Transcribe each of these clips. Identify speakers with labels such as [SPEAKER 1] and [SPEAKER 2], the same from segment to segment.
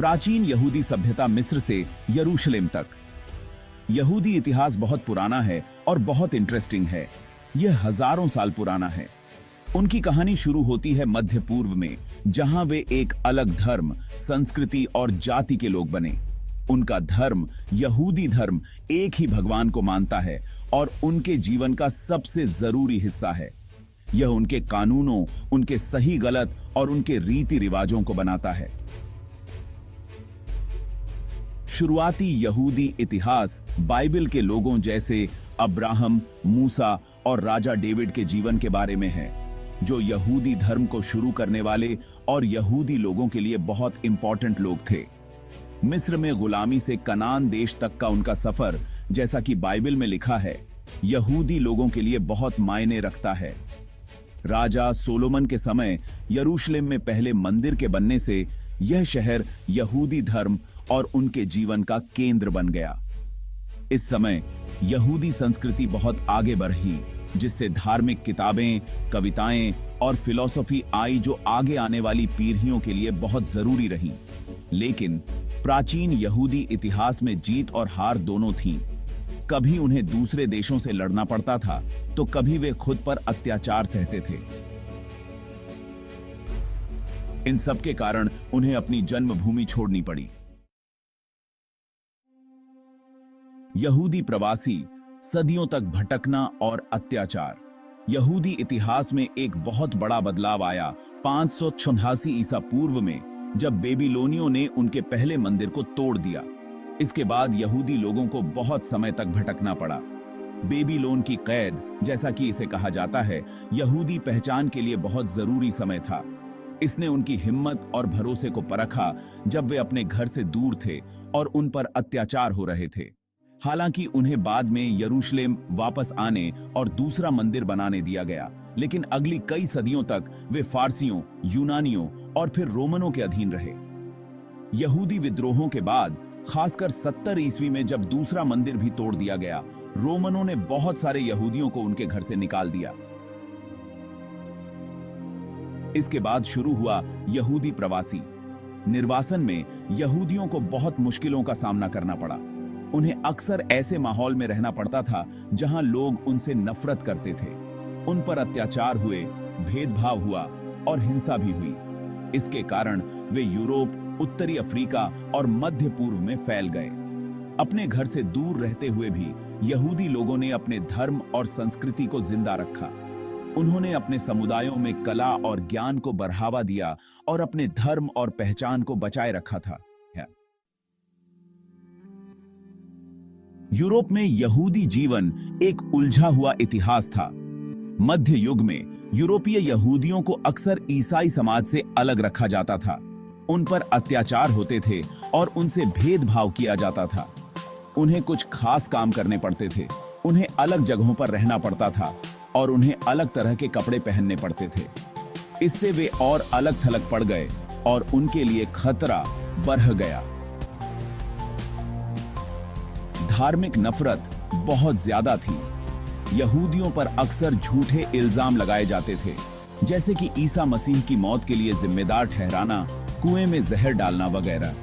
[SPEAKER 1] प्राचीन यहूदी सभ्यता मिस्र से यरूशलेम तक। यहूदी इतिहास बहुत पुराना है और बहुत इंटरेस्टिंग है। यह हजारों साल पुराना है। उनकी कहानी शुरू होती है मध्य पूर्व में, जहां वे एक अलग धर्म, संस्कृति और जाति के लोग बने। उनका धर्म, यहूदी धर्म, एक ही भगवान को मानता है और उनके जीवन का सबसे जरूरी हिस्सा है। यह उनके कानूनों, उनके सही गलत और उनके रीति रिवाजों को बनाता है। शुरुआती यहूदी इतिहास बाइबल के लोगों जैसे अब्राहम, मूसा और राजा डेविड के जीवन के बारे में है, जो यहूदी धर्म को शुरू करने वाले और यहूदी लोगों के लिए बहुत इंपॉर्टेंट लोग थे। मिस्र में गुलामी से कनान देश तक का उनका सफर, जैसा कि बाइबल में लिखा है, यहूदी लोगों के लिए बहुत मायने रखता है। राजा सोलोमन के समय यरूशलेम में पहले मंदिर के बनने से यह शहर यहूदी धर्म और उनके जीवन का केंद्र बन गया। इस समय यहूदी संस्कृति बहुत आगे बढ़ी, जिससे धार्मिक किताबें, कविताएं और फिलॉसफी आई, जो आगे आने वाली पीढ़ियों के लिए बहुत जरूरी रहीं। लेकिन प्राचीन यहूदी इतिहास में जीत और हार दोनों थीं। कभी उन्हें दूसरे देशों से लड़ना पड़ता था, तो कभी वे खुद पर अत्याचार सहते थे। इन सब के कारण उन्हें अपनी जन्मभूमि छोड़नी पड़ी। यहूदी प्रवासी, सदियों तक भटकना और अत्याचार। यहूदी इतिहास में एक बहुत बड़ा बदलाव आया 586 ईसा पूर्व में, जब बेबीलोनियों ने उनके पहले मंदिर को तोड़ दिया। इसके बाद यहूदी लोगों को बहुत समय तक भटकना पड़ा। बेबीलोन की कैद, जैसा कि इसे कहा जाता है, यहूदी पहचान के लिए बहुत जरूरी समय था। इसने उनकी हिम्मत और भरोसे को परखा, जब वे अपने घर से दूर थे और उन पर अत्याचार हो रहे थे। हालांकि उन्हें बाद में यरूशलेम वापस आने और दूसरा मंदिर बनाने दिया गया, लेकिन अगली कई सदियों तक वे फारसियों, यूनानियों और फिर रोमनों के अधीन रहे। यहूदी विद्रोहों के बाद, खासकर 70 ईस्वी में जब दूसरा मंदिर भी तोड़ दिया गया, रोमनों ने बहुत सारे यहूदियों को उनके घर से निकाल दिया। इसके बाद शुरू हुआ यहूदी प्रवासी निर्वासन में यहूदियों को बहुत मुश्किलों का सामना करना पड़ा। उन्हें अक्सर ऐसे माहौल में रहना पड़ता था जहां लोग उनसे नफरत करते थे। उन पर अत्याचार हुए, भेदभाव हुआ और हिंसा भी हुई। इसके कारण वे यूरोप, उत्तरी अफ्रीका और मध्य पूर्व में फैल गए। अपने घर से दूर रहते हुए भी यहूदी लोगों ने अपने धर्म और संस्कृति को जिंदा रखा। उन्होंने अपने समुदायों में कला और ज्ञान को बढ़ावा दिया और अपने धर्म और पहचान को बचाए रखा था। यूरोप में यहूदी जीवन एक उलझा हुआ इतिहास था। मध्य युग में यूरोपीय यहूदियों को अक्सर ईसाई समाज से अलग रखा जाता था। उन पर अत्याचार होते थे और उनसे भेदभाव किया जाता था। उन्हें कुछ खास काम करने पड़ते थे, उन्हें अलग जगहों पर रहना पड़ता था और उन्हें अलग तरह के कपड़े पहनने पड़ते थे। इससे वे और अलग थलग पड़ गए और उनके लिए खतरा बढ़ गया। धार्मिक नफरत बहुत ज्यादा थी। यहूदियों पर अक्सर झूठे इल्जाम लगाए जाते थे, जैसे कि ईसा मसीह की मौत के लिए जिम्मेदार ठहराना, कुएं में जहर डालना वगैरह।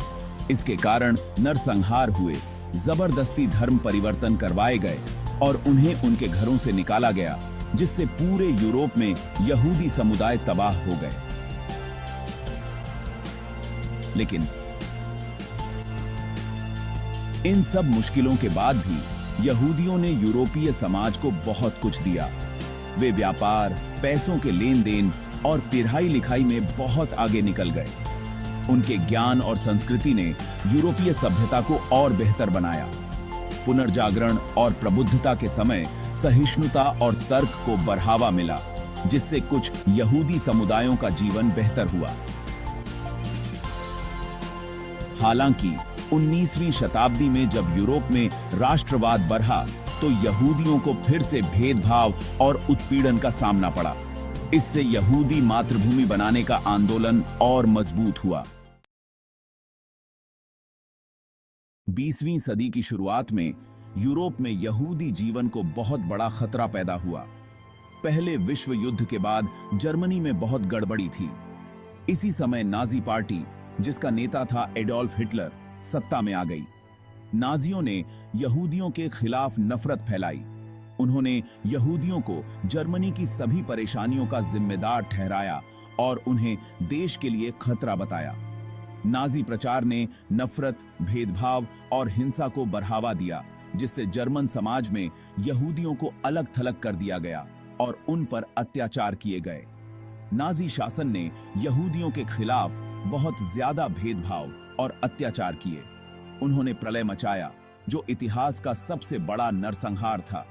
[SPEAKER 1] इसके कारण नरसंहार हुए, जबरदस्ती धर्म परिवर्तन करवाए गए और उन्हें उनके घरों से निकाला गया, जिससे पूरे यूरोप में यहूदी समुदाय तबाह हो गए। लेकिन इन सब मुश्किलों के बाद भी यहूदियों ने यूरोपीय समाज को बहुत कुछ दिया। वे व्यापार, पैसों के लेन देन और पढ़ाई लिखाई में बहुत आगे निकल गए। उनके ज्ञान और संस्कृति ने यूरोपीय सभ्यता को और बेहतर बनाया। पुनर्जागरण और प्रबुद्धता के समय सहिष्णुता और तर्क को बढ़ावा मिला, जिससे कुछ यहूदी समुदायों का जीवन बेहतर हुआ। हालांकि 19वीं शताब्दी में जब यूरोप में राष्ट्रवाद बढ़ा, तो यहूदियों को फिर से भेदभाव और उत्पीड़न का सामना पड़ा। इससे यहूदी मातृभूमि बनाने का आंदोलन और मजबूत हुआ। 20वीं सदी की शुरुआत में यूरोप में यहूदी जीवन को बहुत बड़ा खतरा पैदा हुआ। पहले विश्व युद्ध के बाद जर्मनी में बहुत गड़बड़ी थी। इसी समय नाजी पार्टी जिसका नेता था एडोल्फ हिटलर, सत्ता में आ गई। नाजियों ने यहूदियों के खिलाफ नफरत फैलाई। उन्होंने यहूदियों को जर्मनी की सभी परेशानियों का जिम्मेदार ठहराया और उन्हें देश के लिए खतरा बताया। नाजी प्रचार ने नफरत, भेदभाव और हिंसा को बढ़ावा दिया, जिससे जर्मन समाज में यहूदियों को अलग थलग कर दिया गया और उन पर अत्याचार किए गए। नाजी शासन ने यहूदियों के खिलाफ बहुत ज्यादा भेदभाव और अत्याचार किए। उन्होंने प्रलय मचाया, जो इतिहास का सबसे बड़ा नरसंहार था।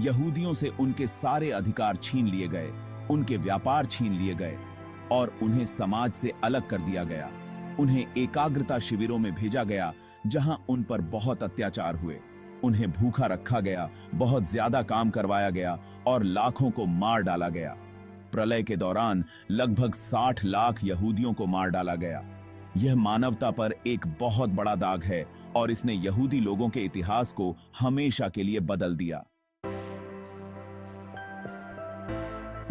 [SPEAKER 1] यहूदियों से उनके सारे अधिकार छीन लिए गए, उनके व्यापार छीन लिए गए और उन्हें समाज से अलग कर दिया गया। उन्हें एकाग्रता शिविरों में भेजा गया, जहां उन पर बहुत अत्याचार हुए। उन्हें भूखा रखा गया, बहुत ज्यादा काम करवाया गया और लाखों को मार डाला गया। प्रलय के दौरान लगभग 60 लाख यहूदियों को मार डाला गया। यह मानवता पर एक बहुत बड़ा दाग है और इसने यहूदी लोगों के इतिहास को हमेशा के लिए बदल दिया।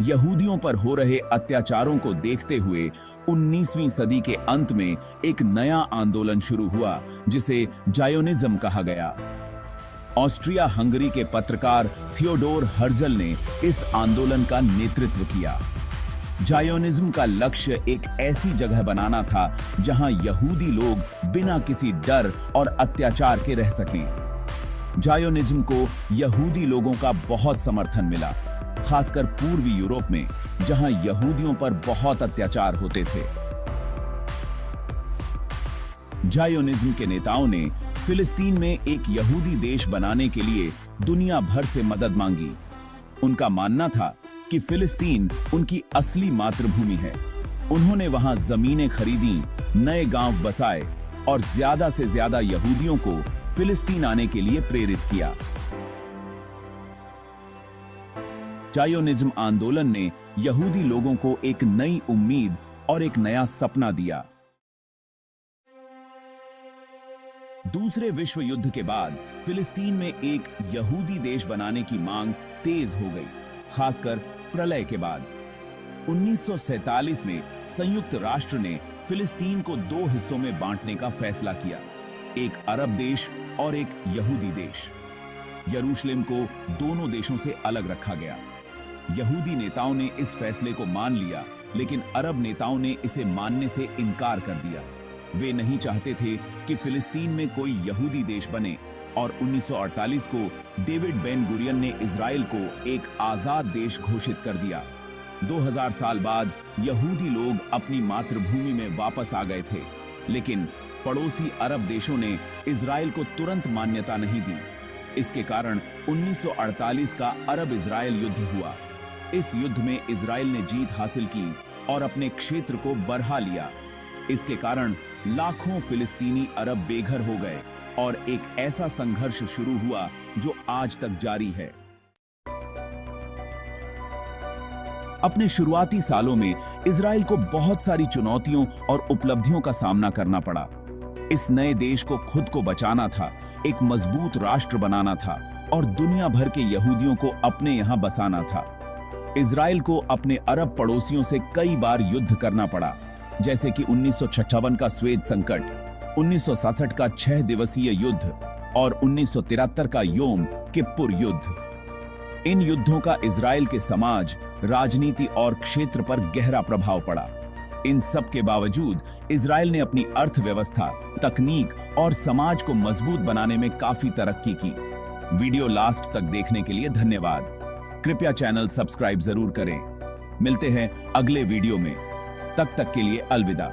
[SPEAKER 1] यहूदियों पर हो रहे अत्याचारों को देखते हुए 19वीं सदी के अंत में एक नया आंदोलन शुरू हुआ, जिसे जायोनिज्म कहा गया। ऑस्ट्रिया हंगरी के पत्रकार थियोडोर हर्जल ने इस आंदोलन का नेतृत्व किया। जायोनिज्म का लक्ष्य एक ऐसी जगह बनाना था जहां यहूदी लोग बिना किसी डर और अत्याचार के रह सकें। जायोनिज्म को यहूदी लोगों का बहुत समर्थन मिला, खासकर पूर्वी यूरोप में, जहां यहूदियों पर बहुत अत्याचार होते थे। जायोनिज्म के नेताओं ने फिलिस्तीन में एक यहूदी देश बनाने के लिए दुनिया भर से मदद मांगी। उनका मानना था कि फिलिस्तीन उनकी असली मातृभूमि है। उन्होंने वहां जमीनें खरीदी, नए गांव बसाए और ज्यादा से ज्यादा यहूदियों को फिलिस्तीन आने के लिए प्रेरित किया। जायोनिज्म आंदोलन ने यहूदी लोगों को एक नई उम्मीद और एक नया सपना दिया। दूसरे विश्व युद्ध के बाद फिलिस्तीन में एक यहूदी देश बनाने की मांग तेज हो गई, खासकर प्रलय के बाद। 1947 में संयुक्त राष्ट्र ने फिलिस्तीन को 2 हिस्सों में बांटने का फैसला किया, एक अरब देश और एक यहूदी देश। यरूशलेम को दोनों देशों से अलग रखा गया। यहूदी नेताओं ने इस फैसले को मान लिया, लेकिन अरब नेताओं ने इसे मानने से इनकार कर दिया। वे नहीं चाहते थे कि फिलिस्तीन में कोई यहूदी देश बने और 1948 को डेविड बेन गुरियन ने इजराइल को एक आजाद देश घोषित कर दिया। 2000 साल बाद यहूदी लोग अपनी मातृभूमि में वापस आ गए थे, लेकिन पड़ोसी अरब देशों ने इजराइल को तुरंत मान्यता नहीं दी। इसके कारण 1948 का अरब इजराइल युद्ध हुआ। इस युद्ध में इजराइल ने जीत हासिल की और अपने क्षेत्र को बढ़ा लिया। इसके कारण लाखों फिलिस्तीनी अरब बेघर हो गए और एक ऐसा संघर्ष शुरू हुआ जो आज तक जारी है। अपने शुरुआती सालों में इजराइल को बहुत सारी चुनौतियों और उपलब्धियों का सामना करना पड़ा। इस नए देश को खुद को बचाना था, एक मजबूत राष्ट्र बनाना था और दुनिया भर के यहूदियों को अपने यहां बसाना था। इजराइल को अपने अरब पड़ोसियों से कई बार युद्ध करना पड़ा, जैसे कि 1956 का स्वेद संकट, 1967 का 6 दिवसीय युद्ध और 1973 का योम किप्पुर युद्ध। इन युद्धों का इजराइल के समाज, राजनीति और क्षेत्र पर गहरा प्रभाव पड़ा। इन सब के बावजूद इजराइल ने अपनी अर्थव्यवस्था, तकनीक और समाज को मजबूत बनाने में काफी तरक्की की। वीडियो लास्ट तक देखने के लिए धन्यवाद। कृपया चैनल सब्सक्राइब जरूर करें। मिलते हैं अगले वीडियो में, तब तक के लिए अलविदा।